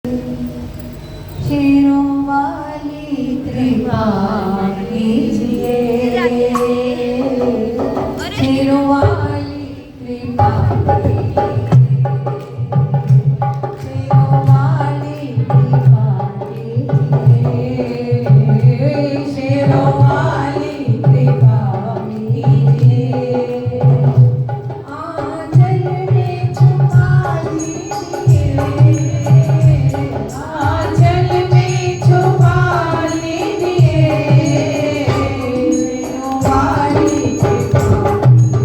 शेरों वाली कृपा कीजिए, शेरों वाली कृपा कीजिए, शेरों वाली कृपा कीजिए, शेरों वाली कृपा कीजिए। आंचल में छुपा लीजिए, आंचल में छुपा लीजिए, शेरों वाली कृपा कीजिए,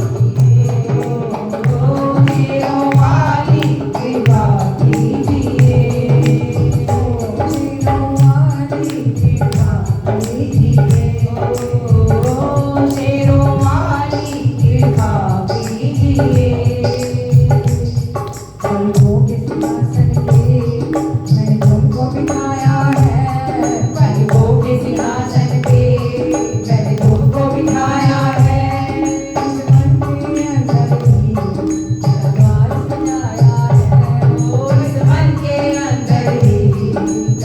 शेरों वाली कृपा कीजिए, शेरों वाली कृपा कीजिए, शेरों वाली कृपा कीजिए। पलकों के सिंहासन पे मैंने तुमको बिठाया है, पलकों के सिंहासन पे मैंने तुमको बिठाया है। इस मन के अंदर ही दरबार सजाया है, ओ इस मन के अंदर ही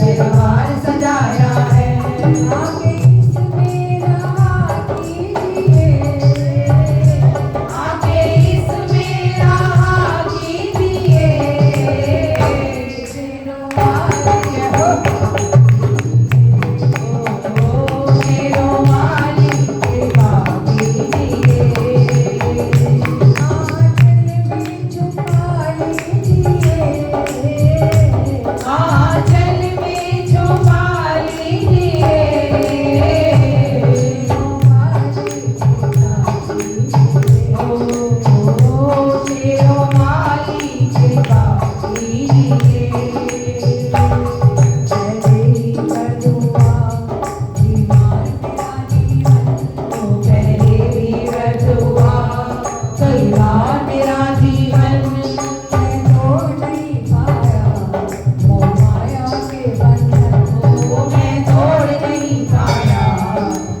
दरबार सजाया है। आके इसमें रहा कीजिए, आके इसमें रहा कीजिए, शेरों वाली शेरों वाली कृपा कीजिए। आंचल में छुपा लीजिए, आंचल में छुपा लीजिए, शेरों वाली कृपा कीजिए, शेरों वाली कृपा कीजिए। पहले ही कर दूंगा बीमार तेरा जीवन, तो पहले भी कर दूंगा कई बार तेरा जीवन। मैं तोड़ नहीं पाया मोह माया के बंधन, ओ मैं तोड़ नहीं पाया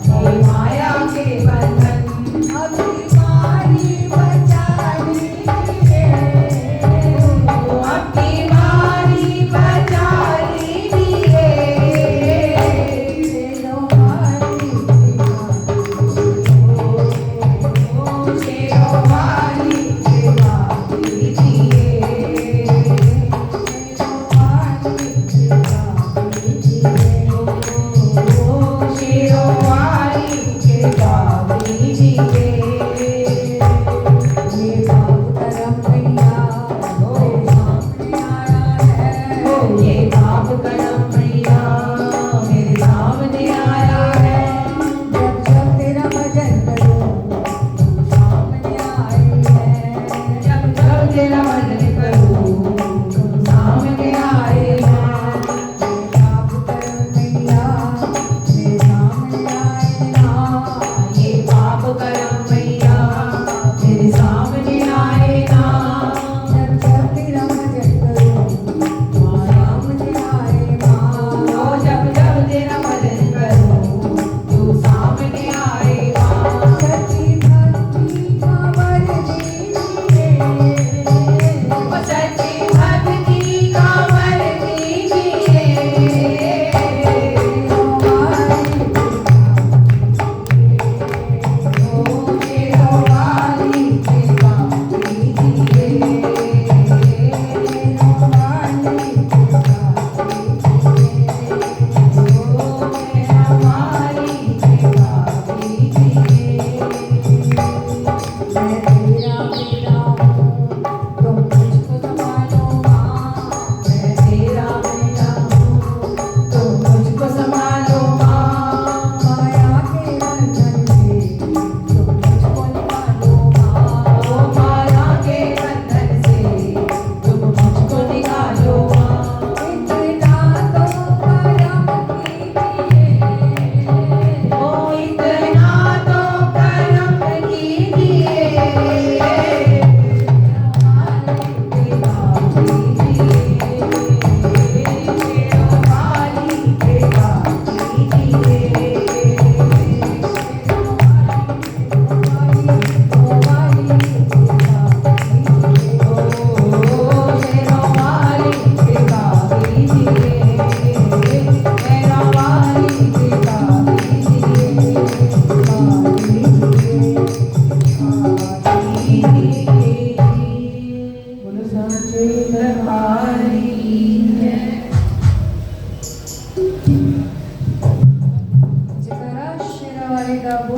मोह माया के बंधन। अब बीमारी बचा लीजिए, अब बीमारी बचा लीजिए, शेरों वाली कृपा कीजिए, शेरों वाली कृपा कीजिए, शेरों वाली कृपा कीजिए, शेरों वाली कृपा कीजिए। ये पाप कर्म भैया मेरे सामने आया है, ये पाप कर्म